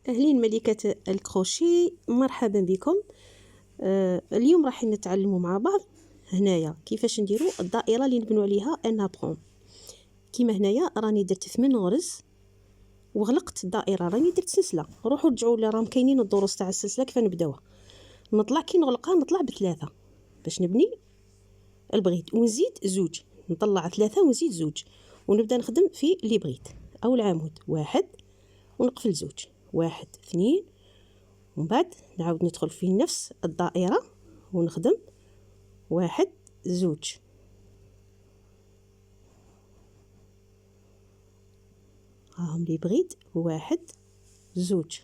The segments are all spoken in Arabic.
أهلين ملكة الكروشي، مرحبا بكم. اليوم راح نتعلموا مع بعض هنايا كيفاش نديروا الدائره اللي نبنوا عليها ان ابرون. كيما هنايا راني درت 8 غرز وغلقت الدائره، راني درت سلسله. روحوا رجعوا لي، راهم كاينين الدروس تاع السلسله كيف نبداوها. نطلع كي نغلقها نطلع بثلاثه باش نبني البغيت، ونزيد زوج، نطلع ثلاثه ونزيد زوج، ونبدا نخدم في لي بغيت او العمود. واحد ونقفل زوج، واحد اثنين، ومن بعد نعاود ندخل في نفس الدائرة ونخدم واحد زوج. هاهم لي بغيت، واحد زوج،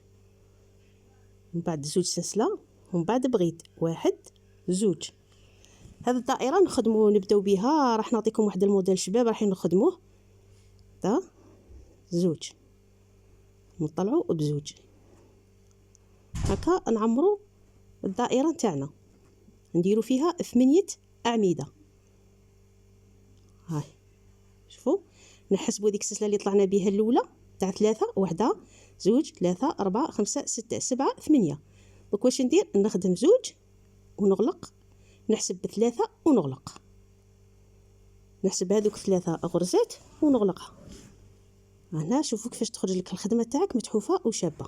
من بعد زوج سلسلة، ومن بعد بغيت واحد زوج. هذه الدائرة نخدمو نبداو بها، راح نعطيكم واحد الموديل شباب راح نخدموه. دا زوج نطلعو بزوج هكا، نعمرو الدائرة نتاعنا، نديرو فيها 8 أعمدة. هاي شوفوا، نحسبوا ديك السلسله اللي طلعنا بها الاولى تاع ثلاثة، وحده زوج ثلاثة أربعة خمسة ستة سبعة ثمانية. دوك واش ندير؟ نخدم زوج ونغلق، نحسب بثلاثة ونغلق، نحسب هذوك 3 غرزات ونغلقها. هنا شوفوا كيفاش تخرج لك الخدمه تاعك متحوفه وشابه.